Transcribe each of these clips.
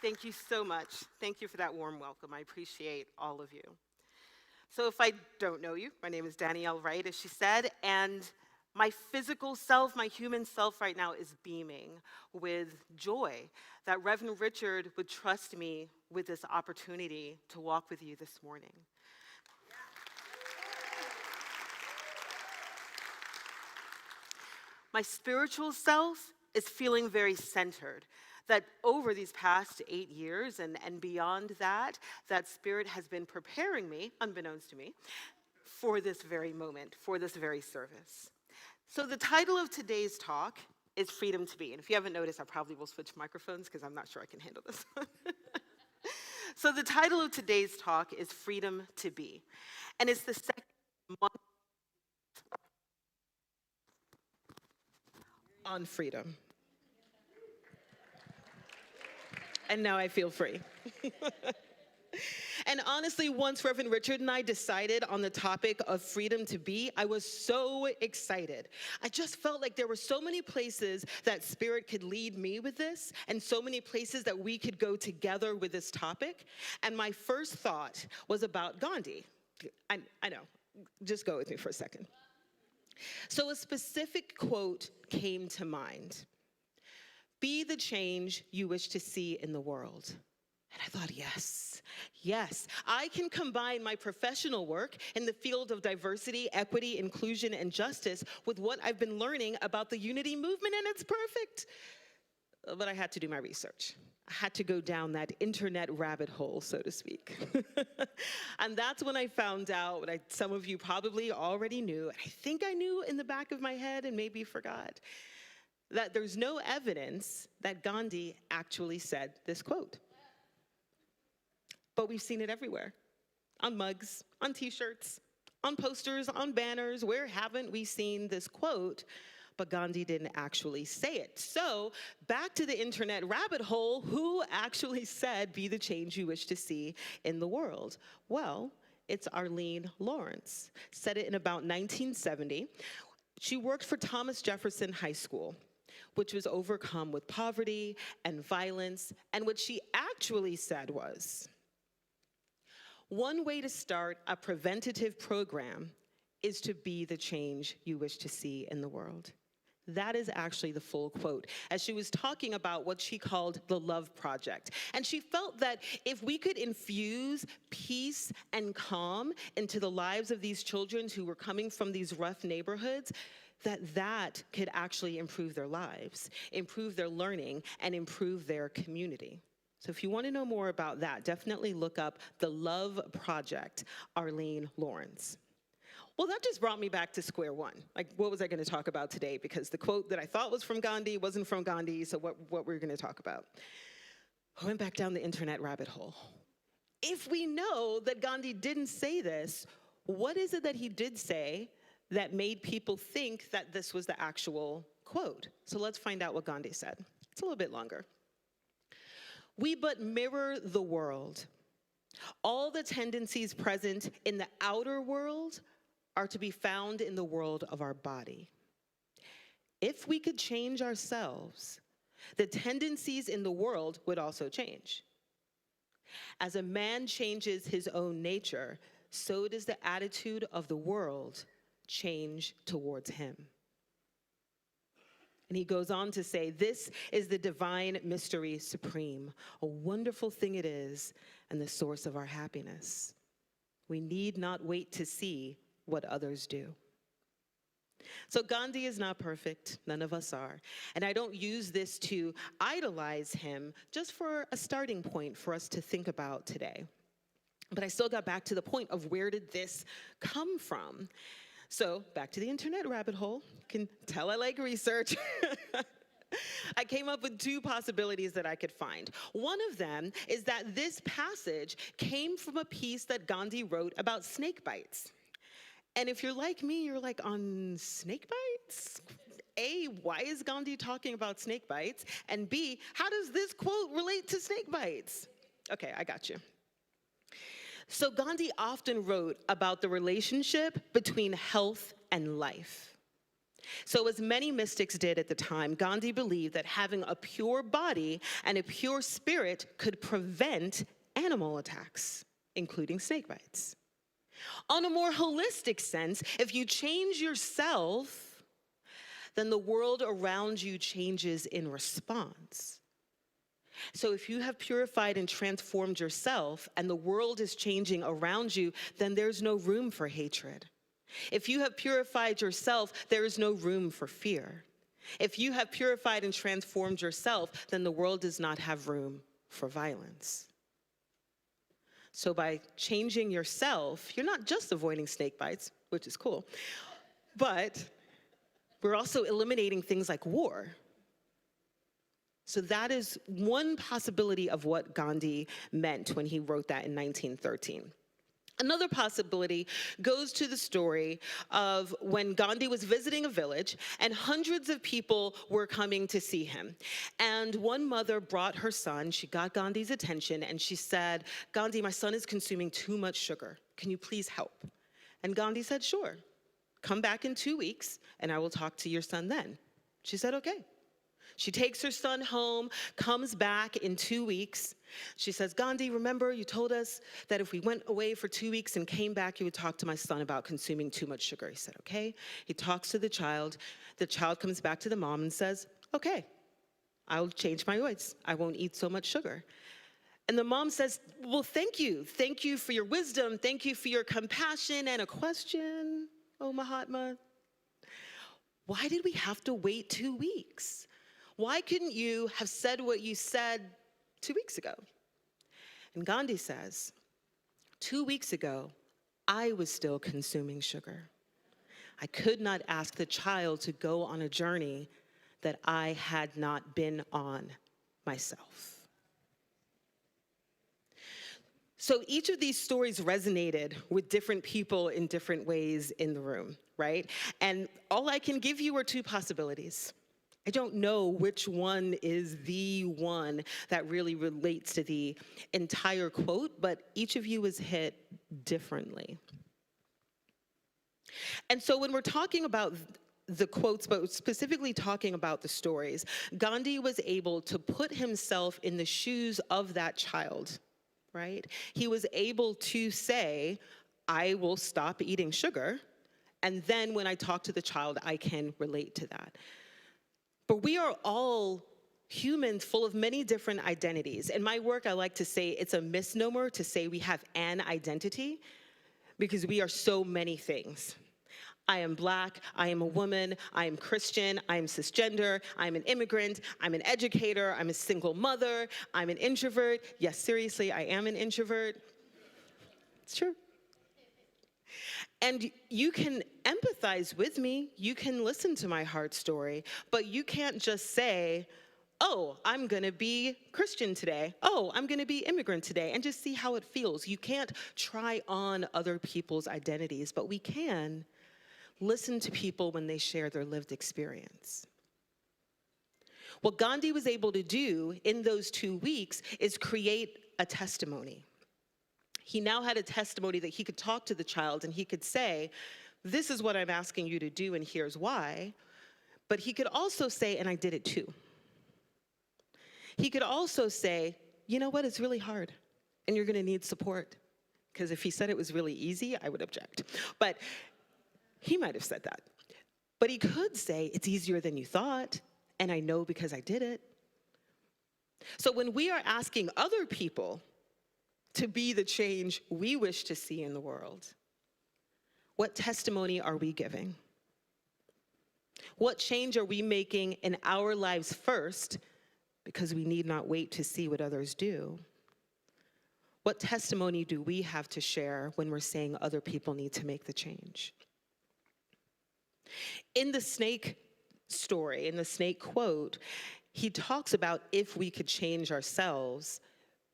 Thank you so much. Thank you for that warm welcome. I appreciate all of you. So if I don't know you, my name is Danielle Wright, as she said, and my physical self, my human self right now is beaming with joy that Reverend Richard would trust me with this opportunity to walk with you this morning. My spiritual self is feeling very centered, that over these past 8 years and beyond that, that Spirit has been preparing me, unbeknownst to me, for this very moment, for this very service. So the title of today's talk is Freedom to Be. And if you haven't noticed, I probably will switch microphones because I'm not sure I can handle this one. So the title of today's talk is Freedom to Be. And it's the second month on freedom. And now I feel free. And honestly, once Reverend Richard and I decided on the topic of freedom to be, I was so excited. I just felt like there were so many places that Spirit could lead me with this, and so many places that we could go together with this topic. And my first thought was about Gandhi. I know, just go with me for a second. So a specific quote came to mind. Be the change you wish to see in the world. And I thought, yes, I can combine my professional work in the field of diversity, equity, inclusion, and justice with what I've been learning about the unity movement, and it's perfect. But I had to do my research. I had to go down that internet rabbit hole, so to speak. And that's when I found out what some of you probably already knew, and I think I knew in the back of my head and maybe forgot, that there's no evidence that Gandhi actually said this quote. But we've seen it everywhere, on mugs, on t-shirts, on posters, on banners. Where haven't we seen this quote? But Gandhi didn't actually say it. So back to the internet rabbit hole, who actually said, be the change you wish to see in the world? Well, it's Arlene Lawrence. Said it in about 1970. She worked for Thomas Jefferson High School, which was overcome with poverty and violence. And what she actually said was, one way to start a preventative program is to be the change you wish to see in the world. That is actually the full quote, as she was talking about what she called the Love Project. And she felt that if we could infuse peace and calm into the lives of these children who were coming from these rough neighborhoods, that could actually improve their lives, improve their learning, and improve their community. So if you want to know more about that, definitely look up the Love Project, Arlene Lawrence. Well, that just brought me back to square one. Like, what was I going to talk about today? Because the quote that I thought was from Gandhi wasn't from Gandhi, so what were we going to talk about? I went back down the internet rabbit hole. If we know that Gandhi didn't say this, what is it that he did say that made people think that this was the actual quote? So let's find out what Gandhi said. It's a little bit longer. We but mirror the world. All the tendencies present in the outer world are to be found in the world of our body. If we could change ourselves, the tendencies in the world would also change. As a man changes his own nature, so does the attitude of the world change towards him. And he goes on to say, this is the divine mystery supreme. A wonderful thing it is, and the source of our happiness. We need not wait to see what others do. So Gandhi is not perfect. None of us are. And I don't use this to idolize him, just for a starting point for us to think about today. But I still got back to the point of, where did this come from? So back to the internet rabbit hole. You can tell I like research. I came up with two possibilities that I could find. One of them is that this passage came from a piece that Gandhi wrote about snake bites. And if you're like me, you're like, on snake bites? A, why is Gandhi talking about snake bites? And B, how does this quote relate to snake bites? Okay, I got you. So Gandhi often wrote about the relationship between health and life. So as many mystics did at the time, Gandhi believed that having a pure body and a pure spirit could prevent animal attacks, including snake bites. On a more holistic sense, if you change yourself, then the world around you changes in response. So if you have purified and transformed yourself and the world is changing around you, then there's no room for hatred. If you have purified yourself, there is no room for fear. If you have purified and transformed yourself, then the world does not have room for violence. So by changing yourself, you're not just avoiding snake bites, which is cool, but we're also eliminating things like war. So that is one possibility of what Gandhi meant when he wrote that in 1913. Another possibility goes to the story of when Gandhi was visiting a village and hundreds of people were coming to see him. And one mother brought her son, she got Gandhi's attention, and she said, "Gandhi, my son is consuming too much sugar. Can you please help?" And Gandhi said, "Sure. Come back in 2 weeks and I will talk to your son then." She said, "Okay." She takes her son home, comes back in 2 weeks. She says, "Gandhi, remember you told us that if we went away for 2 weeks and came back, you would talk to my son about consuming too much sugar." He said, "Okay." He talks to the child. The child comes back to the mom and says, "Okay, I'll change my ways. I won't eat so much sugar." And the mom says, "Well, thank you. Thank you for your wisdom. Thank you for your compassion." And a question, oh Mahatma, why did we have to wait 2 weeks? Why couldn't you have said what you said 2 weeks ago? And Gandhi says, 2 weeks ago, I was still consuming sugar. I could not ask the child to go on a journey that I had not been on myself. So each of these stories resonated with different people in different ways in the room, right? And all I can give you are two possibilities. I don't know which one is the one that really relates to the entire quote, but each of you is hit differently. And so when we're talking about the quotes, but specifically talking about the stories, Gandhi was able to put himself in the shoes of that child, right? He was able to say, "I will stop eating sugar," and then when I talk to the child, I can relate to that. But we are all humans full of many different identities. In my work, I like to say it's a misnomer to say we have an identity because we are so many things. I am Black, I am a woman, I am Christian, I am cisgender, I'm an immigrant, I'm an educator, I'm a single mother, I'm an introvert. Yes, seriously, I am an introvert. It's true. And you can empathize with me, you can listen to my heart story, but you can't just say, "Oh, I'm gonna be Christian today. Oh, I'm gonna be immigrant today," and just see how it feels. You can't try on other people's identities, but we can listen to people when they share their lived experience. What Gandhi was able to do in those 2 weeks is create a testimony. He now had a testimony that he could talk to the child and he could say, "This is what I'm asking you to do and here's why." But he could also say, "And I did it too." He could also say, "You know what, it's really hard and you're gonna need support." Because if he said it was really easy, I would object. But he might have said that. But he could say, "It's easier than you thought, and I know because I did it." So when we are asking other people to be the change we wish to see in the world, what testimony are we giving? What change are we making in our lives first, because we need not wait to see what others do? What testimony do we have to share when we're saying other people need to make the change? In the snake story, in the snake quote, he talks about if we could change ourselves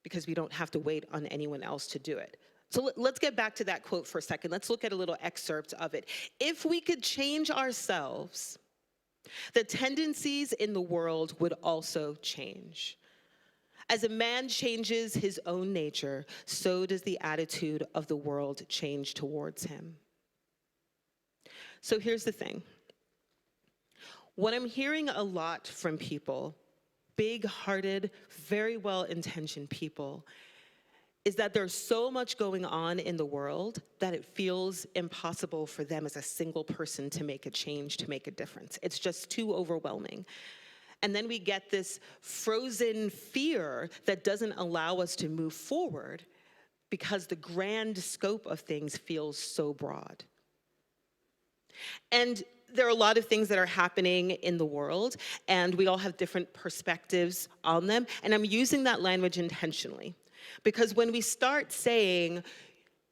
because we don't have to wait on anyone else to do it. So let's get back to that quote for a second. Let's look at a little excerpt of it. If we could change ourselves, the tendencies in the world would also change. As a man changes his own nature, so does the attitude of the world change towards him. So here's the thing. What I'm hearing a lot from people, big-hearted, very well-intentioned people, is that there's so much going on in the world that it feels impossible for them as a single person to make a change, to make a difference. It's just too overwhelming. And then we get this frozen fear that doesn't allow us to move forward because the grand scope of things feels so broad. And there are a lot of things that are happening in the world, and we all have different perspectives on them. And I'm using that language intentionally, because when we start saying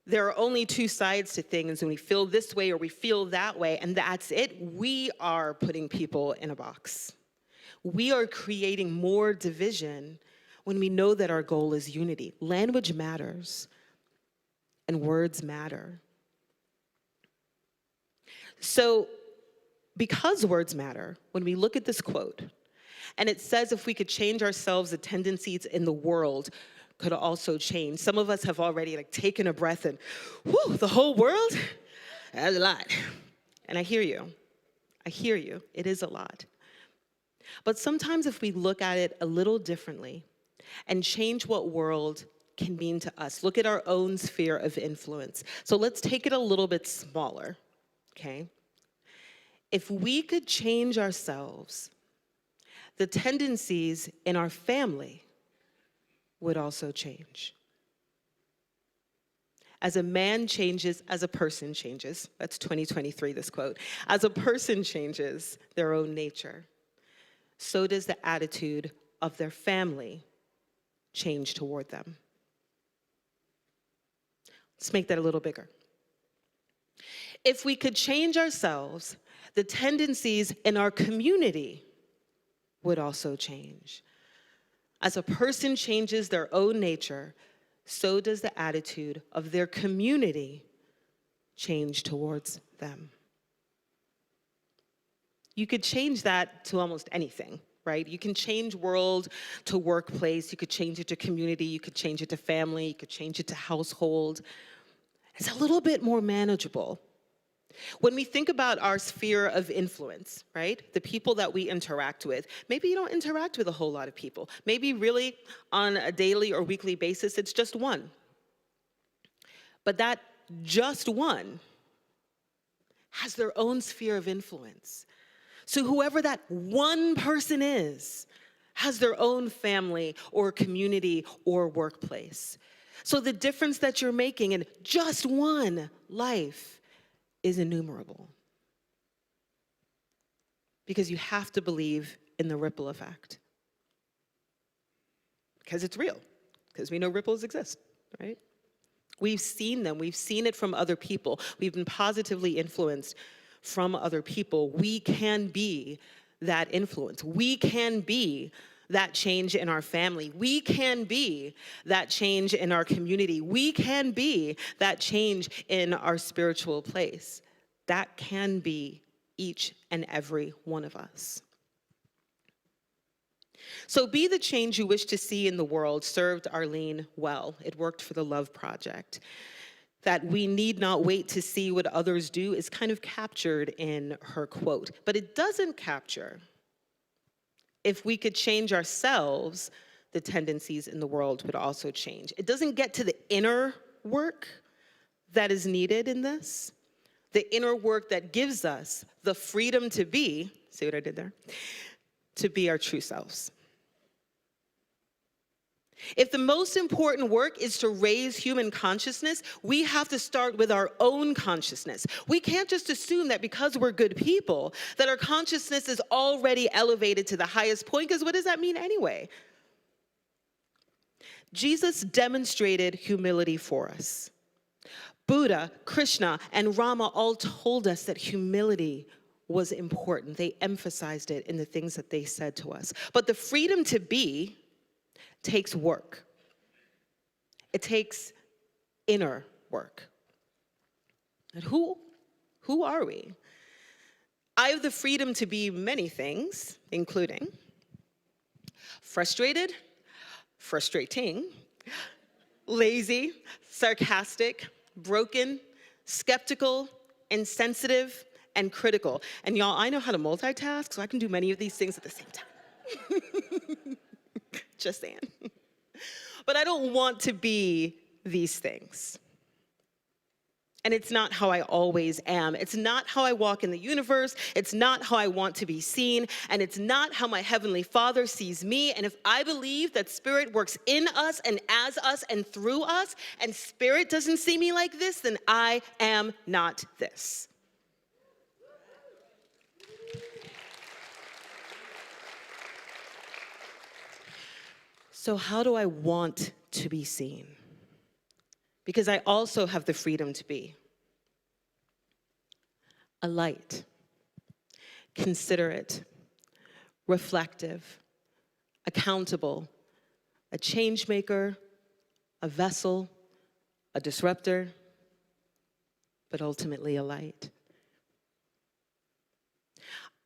there are only two sides to things, and we feel this way or we feel that way, and that's it, we are putting people in a box. We are creating more division when we know that our goal is unity. Language matters, and words matter. So, because words matter, when we look at this quote, and it says if we could change ourselves, the tendencies in the world could also change. Some of us have already taken a breath and, whew, the whole world? That's a lot. And I hear you. I hear you. It is a lot. But sometimes if we look at it a little differently and change what world can mean to us, look at our own sphere of influence. So let's take it a little bit smaller, okay? If we could change ourselves, the tendencies in our family would also change. As a man changes, as a person changes. That's 2023, this quote. As a person changes their own nature, so does the attitude of their family change toward them. Let's make that a little bigger. If we could change ourselves, the tendencies in our community would also change. As a person changes their own nature, so does the attitude of their community change towards them. You could change that to almost anything, right? You can change world to workplace, you could change it to community, you could change it to family, you could change it to household. It's a little bit more manageable. When we think about our sphere of influence, right? The people that we interact with, maybe you don't interact with a whole lot of people. Maybe really on a daily or weekly basis, it's just one. But that just one has their own sphere of influence. So whoever that one person is has their own family or community or workplace. So the difference that you're making in just one life is innumerable. Because you have to believe in the ripple effect. Because it's real. Because we know ripples exist, right? We've seen them. We've seen it from other people. We've been positively influenced from other people. We can be that influence. We can be that change in our family. We can be that change in our community. We can be that change in our spiritual place. That can be each and every one of us. So be the change you wish to see in the world served Arlene well. It worked for the Love Project. That we need not wait to see what others do is kind of captured in her quote. But it doesn't capture, if we could change ourselves, the tendencies in the world would also change. It doesn't get to the inner work that is needed in this, the inner work that gives us the freedom to be, see what I did there? To be our true selves. If the most important work is to raise human consciousness, we have to start with our own consciousness. We can't just assume that because we're good people, that our consciousness is already elevated to the highest point, because what does that mean anyway? Jesus demonstrated humility for us. Buddha, Krishna, and Rama all told us that humility was important. They emphasized it in the things that they said to us. But the freedom to be takes work. It takes inner work. And who are we? I have the freedom to be many things, including frustrated, frustrating, lazy, sarcastic, broken, skeptical, insensitive, and critical. And y'all, I know how to multitask, so I can do many of these things at the same time. Just saying. But I don't want to be these things. And it's not how I always am. It's not how I walk in the universe. It's not how I want to be seen. And it's not how my Heavenly Father sees me. And if I believe that Spirit works in us and as us and through us, and Spirit doesn't see me like this, then I am not this. So how do I want to be seen? Because I also have the freedom to be a light, considerate, reflective, accountable, a change maker, a vessel, a disruptor, but ultimately a light.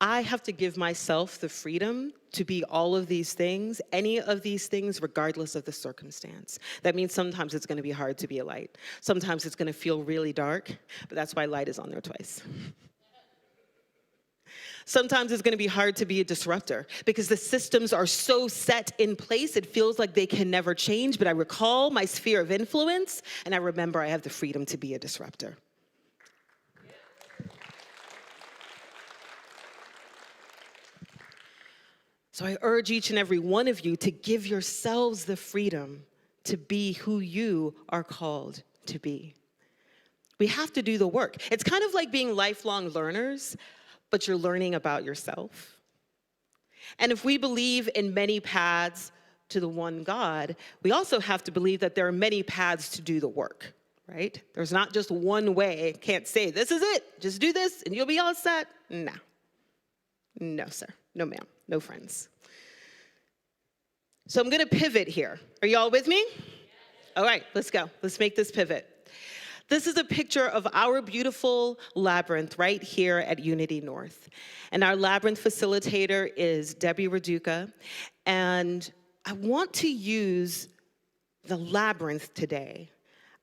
I have to give myself the freedom to be all of these things, any of these things, regardless of the circumstance. That means sometimes it's going to be hard to be a light. Sometimes it's going to feel really dark, but that's why light is on there twice. Sometimes it's going to be hard to be a disruptor because the systems are so set in place, it feels like they can never change, but I recall my sphere of influence, and I remember I have the freedom to be a disruptor. So I urge each and every one of you to give yourselves the freedom to be who you are called to be. We have to do the work. It's kind of like being lifelong learners, but you're learning about yourself. And if we believe in many paths to the one God, we also have to believe that there are many paths to do the work, right? There's not just one way. Can't say, this is it, just do this and you'll be all set. No. No, sir. No, ma'am. No friends. So I'm going to pivot here. Are you all with me? All right, let's go. Let's make this pivot. This is a picture of our beautiful labyrinth right here at Unity North. And our labyrinth facilitator is Debbie Raduca. And I want to use the labyrinth today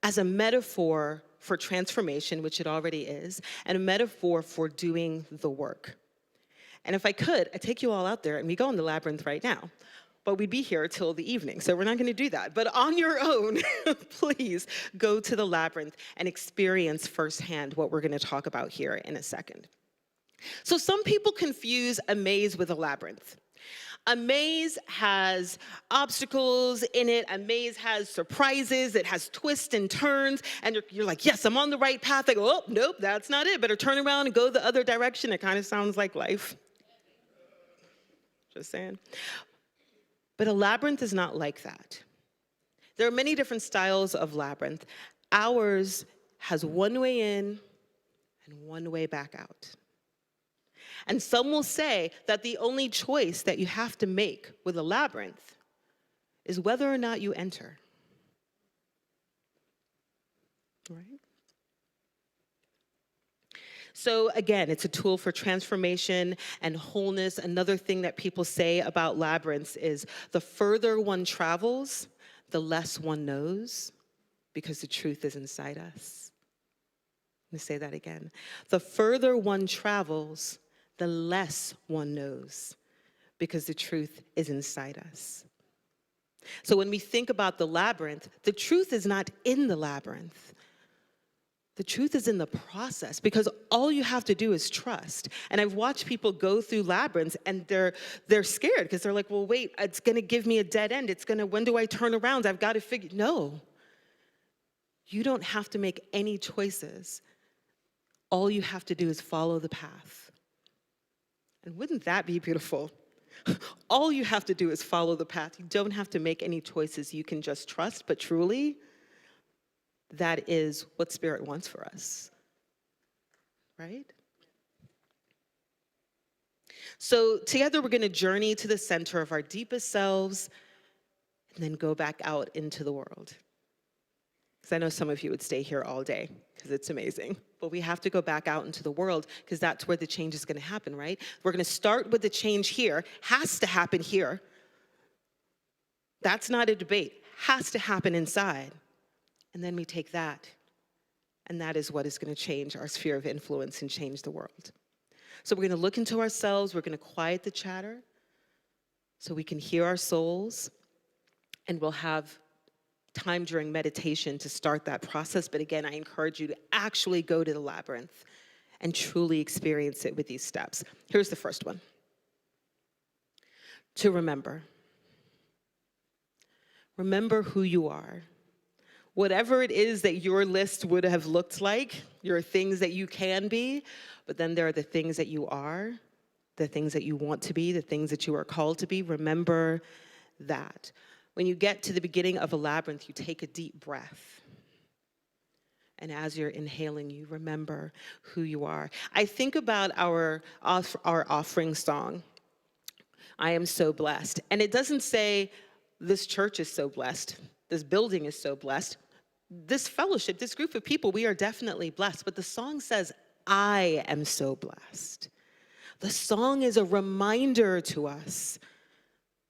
as a metaphor for transformation, which it already is, and a metaphor for doing the work. And if I could, I'd take you all out there and we go in the labyrinth right now. But we'd be here till the evening, so we're not gonna do that. But on your own, please go to the labyrinth and experience firsthand what we're gonna talk about here in a second. So some people confuse a maze with a labyrinth. A maze has obstacles in it. A maze has surprises. It has twists and turns. And you're like, yes, I'm on the right path. I go, oh, nope, that's not it. Better turn around and go the other direction. It kind of sounds like life. Just saying. But a labyrinth is not like that. There are many different styles of labyrinth. Ours has one way in and one way back out. And some will say that the only choice that you have to make with a labyrinth is whether or not you enter. Right? So again, it's a tool for transformation and wholeness. Another thing that people say about labyrinths is the further one travels, the less one knows, because the truth is inside us. Let me say that again. The further one travels, the less one knows, because the truth is inside us. So when we think about the labyrinth, the truth is not in the labyrinth. The truth is in the process, because all you have to do is trust. And I've watched people go through labyrinths and they're scared because they're like, well, wait, it's gonna give me a dead end. When do I turn around? I've got to figure, no. You don't have to make any choices. All you have to do is follow the path. And wouldn't that be beautiful? All you have to do is follow the path. You don't have to make any choices. You can just trust, but truly, that is what Spirit wants for us, right? So together we're gonna journey to the center of our deepest selves and then go back out into the world. Because I know some of you would stay here all day because it's amazing. But we have to go back out into the world because that's where the change is gonna happen, right? We're gonna start with the change here, has to happen here. That's not a debate, has to happen inside. And then we take that And that is what is going to change our sphere of influence and change the world. So we're going to look into ourselves. We're going to quiet the chatter so we can hear our souls. And we'll have time during meditation to start that process. But again, I encourage you to actually go to the labyrinth and truly experience it with these steps. Here's the first one. To remember. Remember who you are. Whatever it is that your list would have looked like, your things that you can be, but then there are the things that you are, the things that you want to be, the things that you are called to be. Remember that. When you get to the beginning of a labyrinth, you take a deep breath. And as you're inhaling, you remember who you are. I think about our offering song, I am so blessed. And it doesn't say, this church is so blessed, this building is so blessed, this fellowship, this group of people, we are definitely blessed. But the song says, I am so blessed. The song is a reminder to us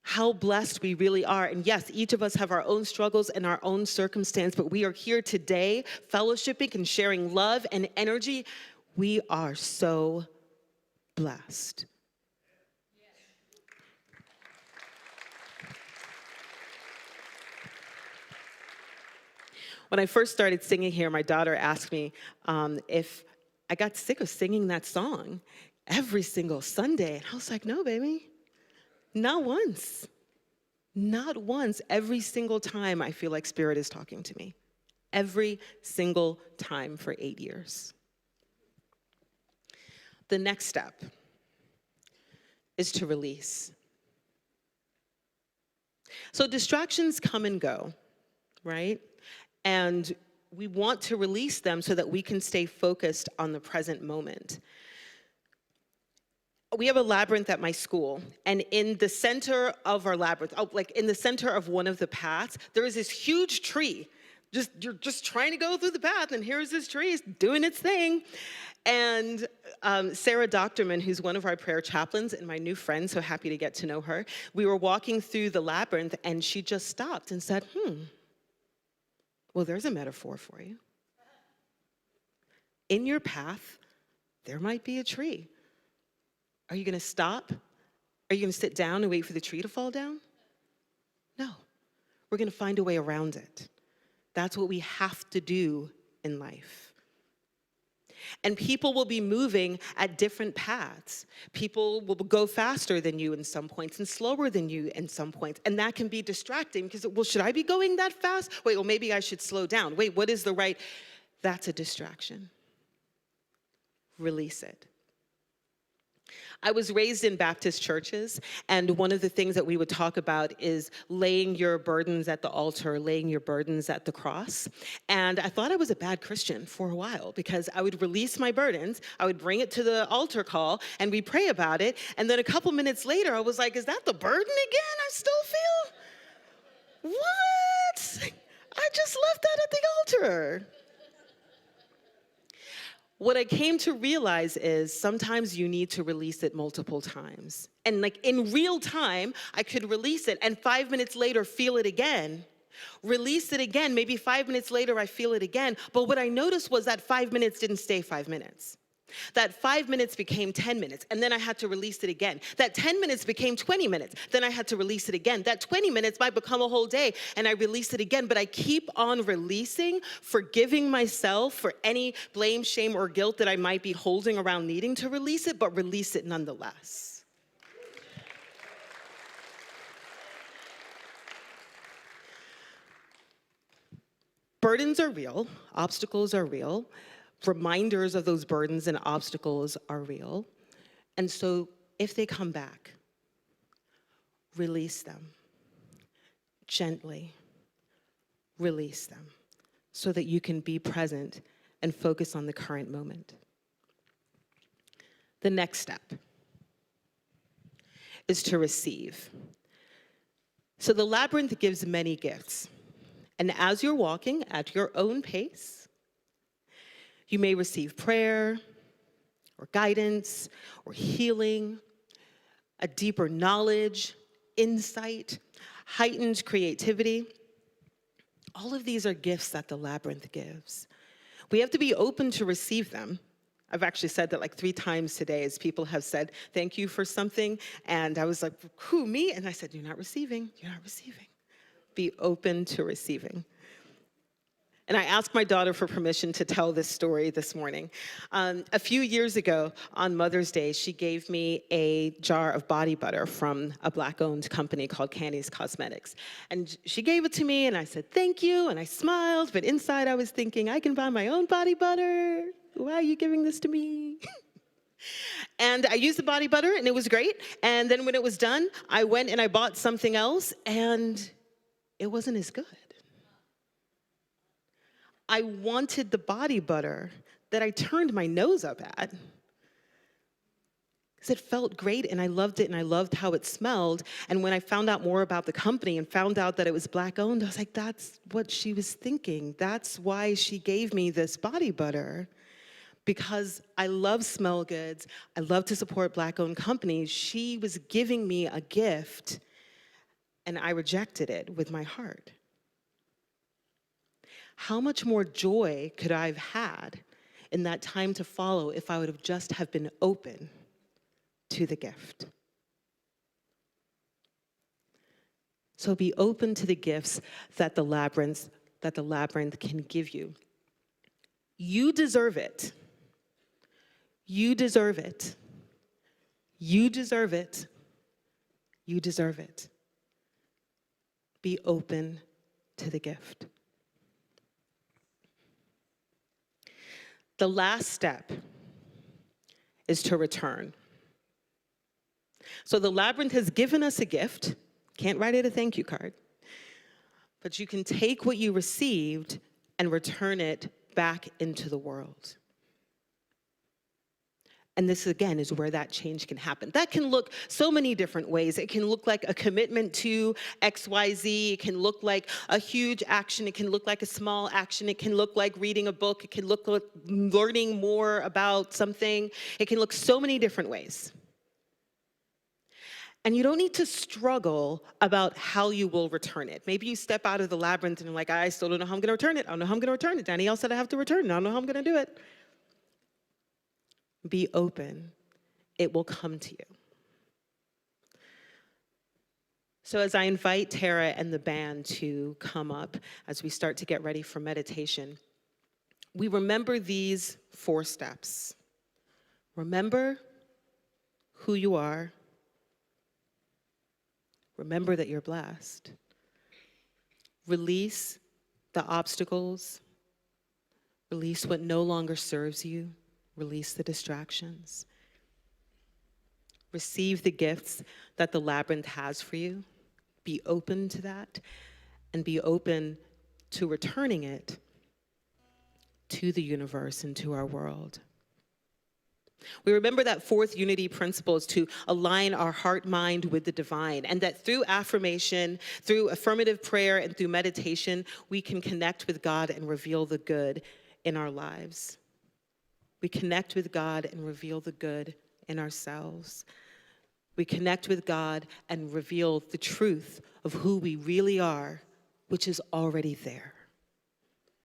how blessed we really are. And yes, each of us have our own struggles and our own circumstance, but we are here today fellowshipping and sharing love and energy. We are so blessed. When I first started singing here, my daughter asked me if I got sick of singing that song every single Sunday. And I was like, no, baby, not once. Not once. Every single time I feel like Spirit is talking to me. Every single time for 8 years. The next step is to release. So distractions come and go, right? And we want to release them so that we can stay focused on the present moment. We have a labyrinth at my school, and in the center of our labyrinth, like in the center of one of the paths, there is this huge tree. You're just trying to go through the path, and here's this tree, it's doing its thing. And Sarah Doctorman, who's one of our prayer chaplains and my new friend, so happy to get to know her, we were walking through the labyrinth, and she just stopped and said, well, there's a metaphor for you. In your path, there might be a tree. Are you going to stop? Are you going to sit down and wait for the tree to fall down? No. We're going to find a way around it. That's what we have to do in life. And people will be moving at different paths. People will go faster than you in some points and slower than you in some points. And that can be distracting because, well, should I be going that fast? Wait, well, maybe I should slow down. Wait, what is the right? That's a distraction. Release it. I was raised in Baptist churches, and one of the things that we would talk about is laying your burdens at the altar, laying your burdens at the cross. And I thought I was a bad Christian for a while because I would release my burdens, I would bring it to the altar call, and we'd pray about it. And then a couple minutes later, I was like, is that the burden again I still feel? What? I just left that at the altar. What I came to realize is sometimes you need to release it multiple times. And like in real time, I could release it and 5 minutes later feel it again. Release it again, maybe 5 minutes later I feel it again. But what I noticed was that 5 minutes didn't stay 5 minutes. That 5 minutes became 10 minutes, and then I had to release it again. That 10 minutes became 20 minutes, then I had to release it again. That 20 minutes might become a whole day, and I release it again, but I keep on releasing, forgiving myself for any blame, shame, or guilt that I might be holding around needing to release it, but release it nonetheless. Burdens are real, obstacles are real. Reminders of those burdens and obstacles are real. And so if they come back, release them. Gently release them so that you can be present and focus on the current moment. The next step is to receive. So the labyrinth gives many gifts. And as you're walking at your own pace, you may receive prayer or guidance or healing, a deeper knowledge, insight, heightened creativity. All of these are gifts that the labyrinth gives. We have to be open to receive them. I've actually said that like 3 times today as people have said, thank you for something. And I was like, who, me? And I said, you're not receiving, you're not receiving. Be open to receiving. And I asked my daughter for permission to tell this story this morning. A few years ago on Mother's Day, she gave me a jar of body butter from a Black-owned company called Candy's Cosmetics. And she gave it to me and I said, thank you, and I smiled, but inside I was thinking, I can buy my own body butter. Why are you giving this to me? And I used the body butter and it was great. And then when it was done, I went and I bought something else and it wasn't as good. I wanted the body butter that I turned my nose up at because it felt great and I loved it and I loved how it smelled. And when I found out more about the company and found out that it was Black-owned, I was like, that's what she was thinking. That's why she gave me this body butter. Because I love smell goods, I love to support Black-owned companies. She was giving me a gift and I rejected it with my heart. How much more joy could I have had in that time to follow if I would have just have been open to the gift? So be open to the gifts that the labyrinth can give you. You deserve it. You deserve it. You deserve it. You deserve it. Be open to the gift. The last step is to return. So the labyrinth has given us a gift. Can't write it a thank you card. But you can take what you received and return it back into the world. And this, again, is where that change can happen. That can look so many different ways. It can look like a commitment to XYZ. It can look like a huge action. It can look like a small action. It can look like reading a book. It can look like learning more about something. It can look so many different ways. And you don't need to struggle about how you will return it. Maybe you step out of the labyrinth and you're like, I still don't know how I'm going to return it. I don't know how I'm going to return it. Danielle said I have to return it. I don't know how I'm going to do it. Be open. It will come to you. So as I invite Tara and the band to come up as we start to get ready for meditation, we remember these 4 steps. Remember who you are. Remember that you're blessed. Release the obstacles. Release what no longer serves you. Release the distractions. Receive the gifts that the labyrinth has for you. Be open to that and be open to returning it to the universe and to our world. We remember that 4th unity principle is to align our heart mind with the divine, and that through affirmation, through affirmative prayer, and through meditation, we can connect with God and reveal the good in our lives. We connect with God and reveal the good in ourselves. We connect with God and reveal the truth of who we really are, which is already there.